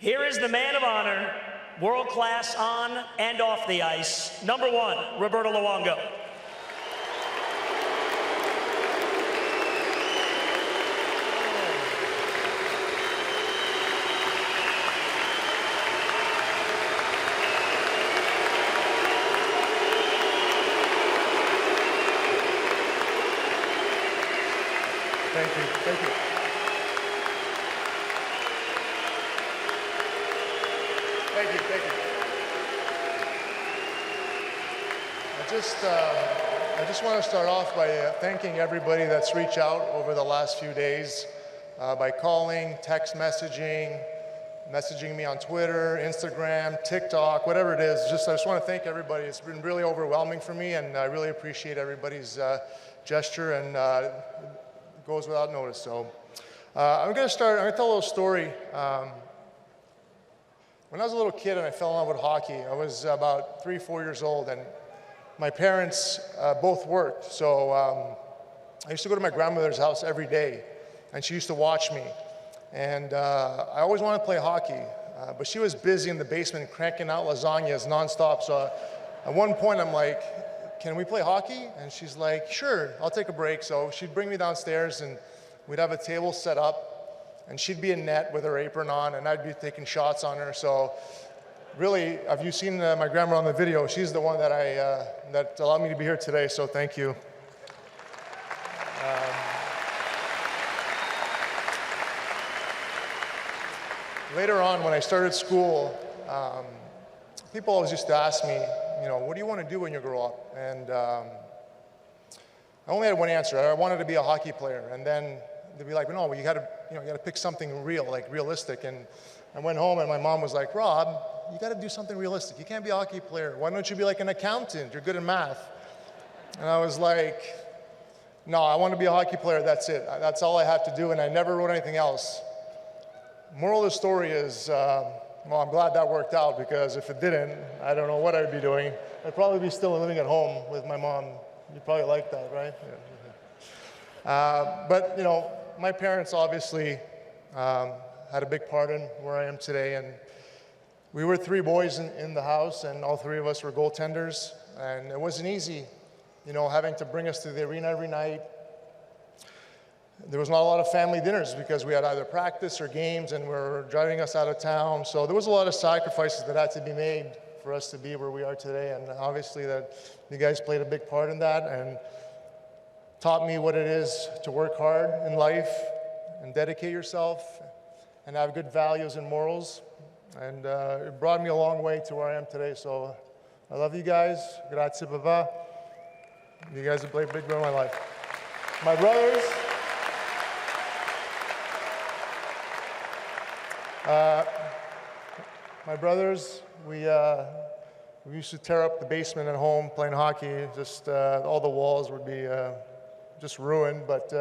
Here is the man of honor, world class on and off the ice, number 1, Roberto Luongo. Thank you. Thank you. Thank you. Thank you. I just want to start off by thanking everybody that's reached out over the last few days by calling, text messaging me on Twitter, Instagram, TikTok, whatever it is. I just want to thank everybody. It's been really overwhelming for me, and I really appreciate everybody's gesture, and it goes without notice. So I'm going to tell a little story. When I was a little kid and I fell in love with hockey, I was about 3, 4 years old, and my parents both worked. So I used to go to my grandmother's house every day, and she used to watch me. And I always wanted to play hockey, but she was busy in the basement cranking out lasagnas nonstop. So at one point I'm like, can we play hockey? And she's like, sure, I'll take a break. So she'd bring me downstairs, and we'd have a table set up, and she'd be in net with her apron on, and I'd be taking shots on her. So really, have you seen my grandma on the video? She's the one that that allowed me to be here today, so thank you. Later on, when I started school, people always used to ask me, what do you want to do when you grow up? And I only had one answer. I wanted to be a hockey player. And then they'd be like, no, well, you got to pick something real, like realistic. And I went home, and my mom was like, Rob, you got to do something realistic. You can't be a hockey player. Why don't you be like an accountant? You're good in math. And I was like, no, I want to be a hockey player. That's it. That's all I have to do. And I never wrote anything else. Moral of the story is, well, I'm glad that worked out, because if it didn't, I don't know what I'd be doing. I'd probably be still living at home with my mom. You'd probably like that, right? Yeah. But, my parents obviously had a big part in where I am today. And we were 3 boys in the house, and all 3 of us were goaltenders. And it wasn't easy, having to bring us to the arena every night. There was not a lot of family dinners because we had either practice or games, and were driving us out of town. So there was a lot of sacrifices that had to be made for us to be where we are today. And obviously that you guys played a big part in that, and taught me what it is to work hard in life and dedicate yourself and have good values and morals. And it brought me a long way to where I am today. So I love you guys. Grazie, Papa. You guys have played a big role in my life. My brothers. My brothers, we used to tear up the basement at home playing hockey. Just all the walls would be just ruined. But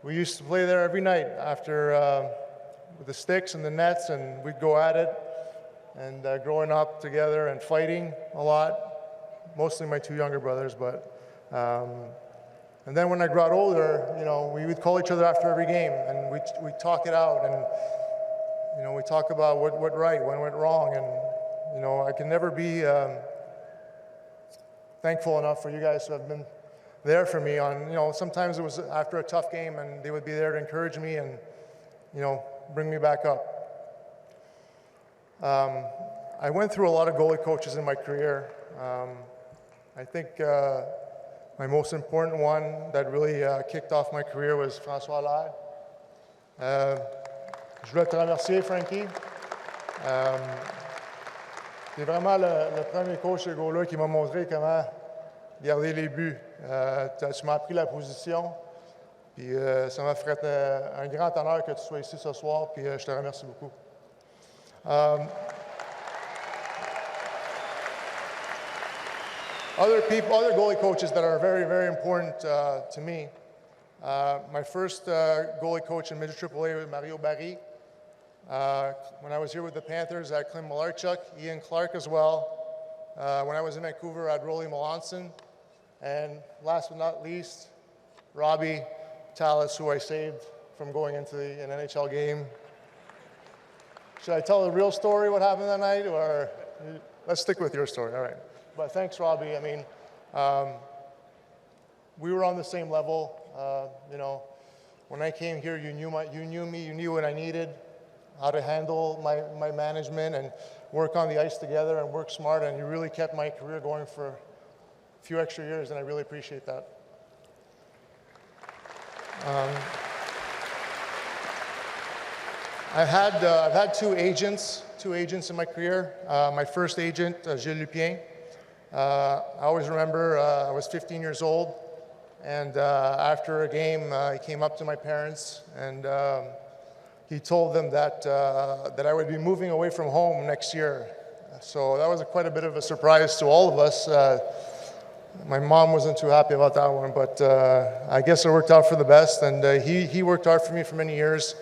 we used to play there every night after with the sticks and the nets, and we'd go at it. And growing up together and fighting a lot, mostly my 2 younger brothers. But and then when I got older, we would call each other after every game, and we'd talk it out. And we talk about what went right, what went wrong, and I can never be thankful enough for you guys to have been there for me. On sometimes it was after a tough game, and they would be there to encourage me and bring me back up. I went through a lot of goalie coaches in my career. I think my most important one that really kicked off my career was François Allaire. Je voulais te remercier, Frankie. C'est vraiment le premier coach de goaler qui m'a montré comment garder les buts. Tu m'as appris la position, puis ça m'a fait un grand honneur que tu sois ici ce soir, puis je te remercie beaucoup. Other goalie coaches that are very, very important to me. My first goalie coach in Midget AAA was Mario Barry. When I was here with the Panthers, I had Clint Malarchuk, Ian Clark as well. When I was in Vancouver, I had Rolly Melanson. And last but not least, Robbie Tallis, who I saved from going into an NHL game. Should I tell the real story, what happened that night, or let's stick with your story? All right. But thanks, Robbie. I mean, we were on the same level. You know, when I came here, you knew me, you knew what I needed, how to handle my management and work on the ice together and work smart, and you really kept my career going for a few extra years, and I really appreciate that. I've had two agents in my career. My first agent, Gilles Lupien. I always remember I was 15 years old, and after a game, he came up to my parents and he told them that I would be moving away from home next year. So that was quite a bit of a surprise to all of us. My mom wasn't too happy about that one, but I guess it worked out for the best, and he worked hard for me for many years.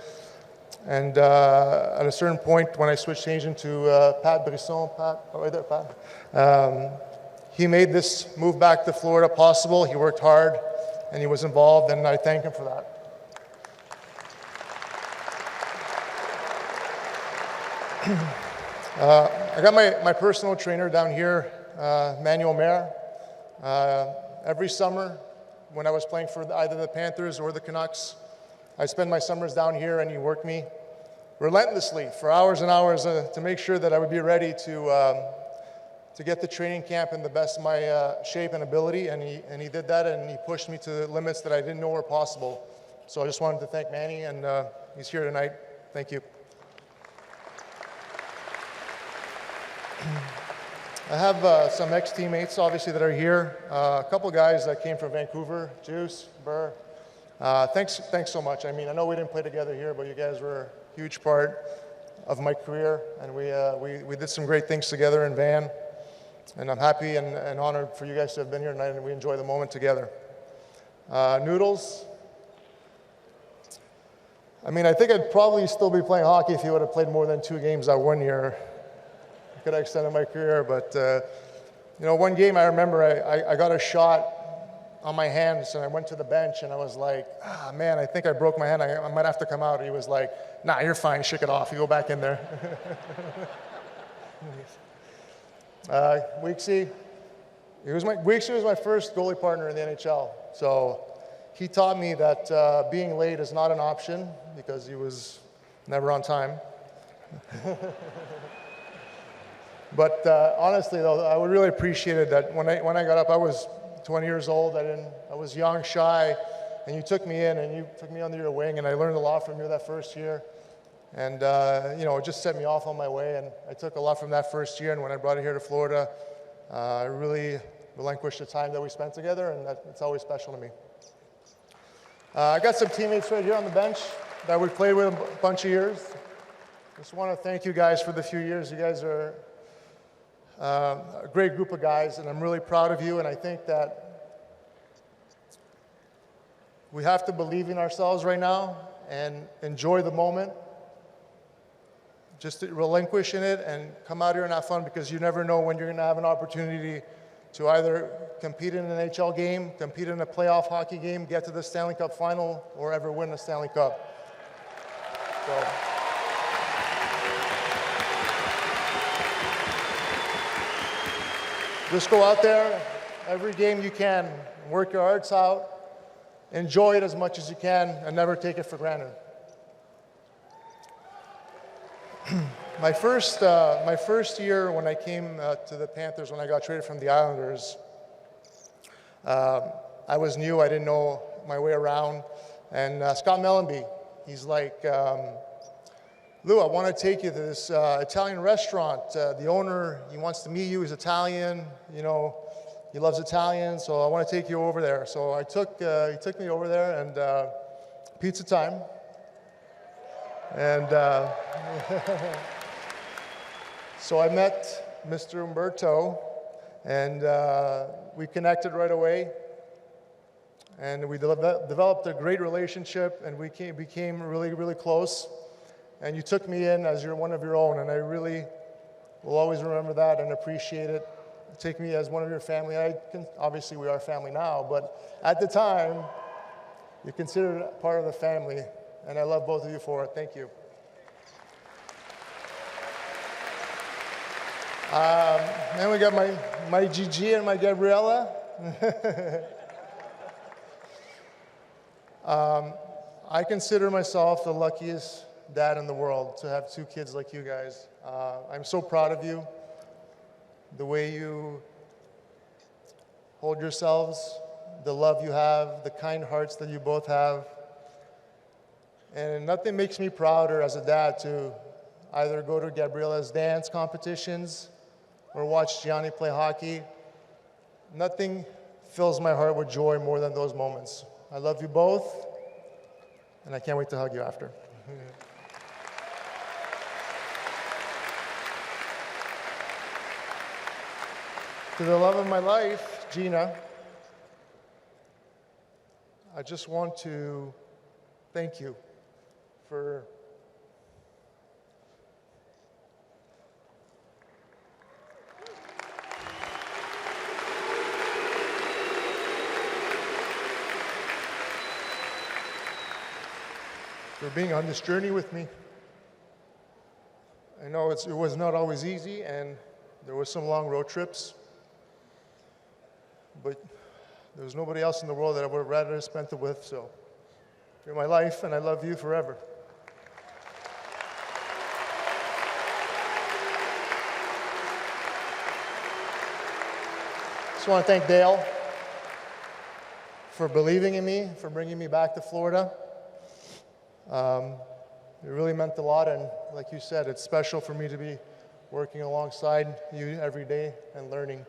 And at a certain point, when I switched agent to Pat Brisson, right there, Pat, he made this move back to Florida possible. He worked hard, and he was involved, and I thank him for that. I got my personal trainer down here, Manuel Mayer. Every summer, when I was playing for either the Panthers or the Canucks, I spend my summers down here, and he worked me relentlessly for hours and hours to make sure that I would be ready to get the training camp in the best of my shape and ability, and he did that, and he pushed me to the limits that I didn't know were possible. So I just wanted to thank Manny, and he's here tonight. Thank you. I have some ex-teammates, obviously, that are here. A couple guys that came from Vancouver, Juice, Burr. Thanks so much. I mean, I know we didn't play together here, but you guys were a huge part of my career, and we did some great things together in Van. And I'm happy and honored for you guys to have been here tonight, and we enjoy the moment together. Noodles. I mean, I think I'd probably still be playing hockey if you would have played more than 2 games that 1 year. I could have extended my career, but you know, one game I remember I got a shot on my hands, and I went to the bench, and I was like, man, I think I broke my hand. I might have to come out. He was like, nah, you're fine. Shake it off. You go back in there. Weeksy. Weeksy was my first goalie partner in the NHL. So he taught me that being late is not an option because he was never on time. But honestly, though, I would really appreciate it that when I got up, I was 20 years old. I was young, shy, and you took me in and you took me under your wing, and I learned a lot from you that first year. And you know, it just set me off on my way, and I took a lot from that first year. And when I brought it here to Florida, I really relinquished the time that we spent together, and it's always special to me. I got some teammates right here on the bench that we played with a bunch of years. Just want to thank you guys for the few years. You guys are a great group of guys, and I'm really proud of you, and I think that we have to believe in ourselves right now and enjoy the moment. Just to relinquish in it and come out here and have fun, because you never know when you're going to have an opportunity to either compete in an NHL game, compete in a playoff hockey game, get to the Stanley Cup final, or ever win the Stanley Cup. So. Just go out there, every game you can, work your hearts out, enjoy it as much as you can, and never take it for granted. My first year when I came to the Panthers, when I got traded from the Islanders, I was new, I didn't know my way around, and Scott Mellenby, he's like, Lou, I want to take you to this Italian restaurant. The owner, he wants to meet you. He's Italian, you know, he loves Italian, so I want to take you over there. So he took me over there, and pizza time. And so I met Mr. Umberto, and we connected right away. And we developed a great relationship, and we became really, really close. And you took me in as one of your own, and I really will always remember that and appreciate it. Take me as one of your family. Obviously, we are family now, but at the time, you considered it part of the family, and I love both of you for it. Thank you. Then we got my Gigi and my Gabriella. I consider myself the luckiest dad in the world to have two kids like you guys. I'm so proud of you, the way you hold yourselves, the love you have, the kind hearts that you both have. And nothing makes me prouder as a dad to either go to Gabriella's dance competitions or watch Gianni play hockey. Nothing fills my heart with joy more than those moments. I love you both, and I can't wait to hug you after. To the love of my life, Gina, I just want to thank you for being on this journey with me. I know it was not always easy, and there were some long road trips, but there was nobody else in the world that I would have rather spent it with, so you're my life, and I love you forever. Just want to thank Dale for believing in me, for bringing me back to Florida. It really meant a lot, and like you said, it's special for me to be working alongside you every day and learning,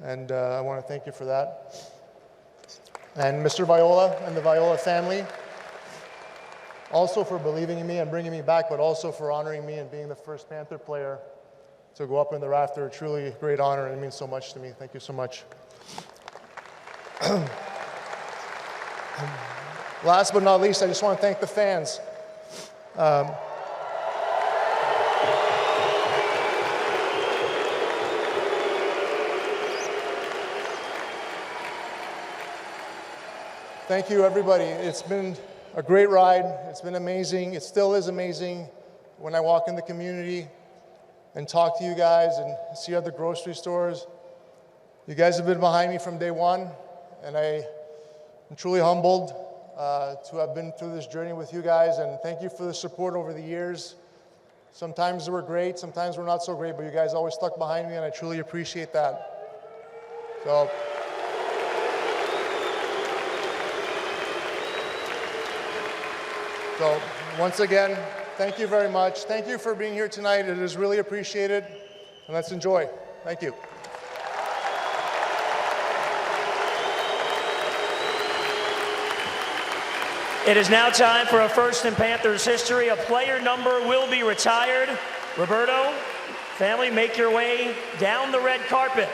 and I want to thank you for that. And Mr. Viola and the Viola family, also for believing in me and bringing me back, but also for honoring me and being the first Panther player to go up in the rafter. Truly a great honor, and it means so much to me. Thank you so much. Last but not least, I just want to thank the fans. Thank you, everybody. It's been a great ride. It's been amazing. It still is amazing when I walk in the community and talk to you guys and see other grocery stores. You guys have been behind me from day one, and I am truly humbled to have been through this journey with you guys, and thank you for the support over the years. Sometimes we're great, sometimes we're not so great, but you guys always stuck behind me, and I truly appreciate that. So once again, thank you very much. Thank you for being here tonight. It is really appreciated, and let's enjoy. Thank you. It is now time for a first in Panthers history. A player number will be retired. Roberto, family, make your way down the red carpet.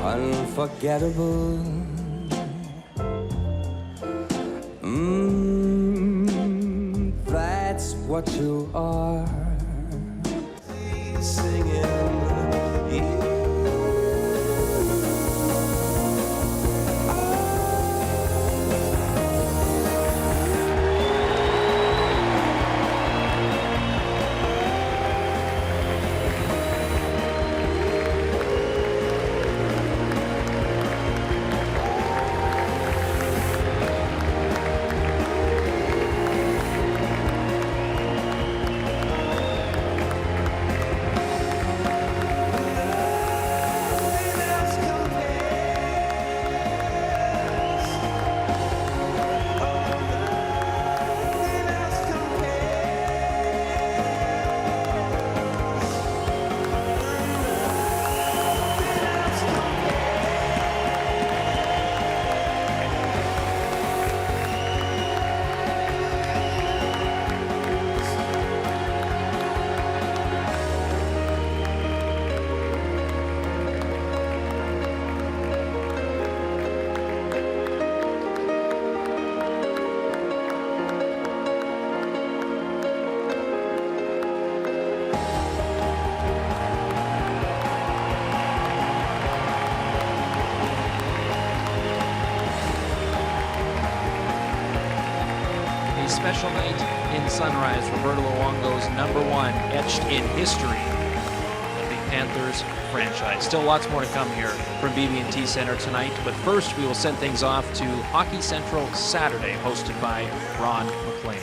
Unforgettable. That's what you are. Singing. special night in Sunrise. Roberto Luongo's #1 etched in history of the Panthers franchise. Still lots more to come here from BB&T Center tonight, but first we will send things off to Hockey Central Saturday, hosted by Ron McLean.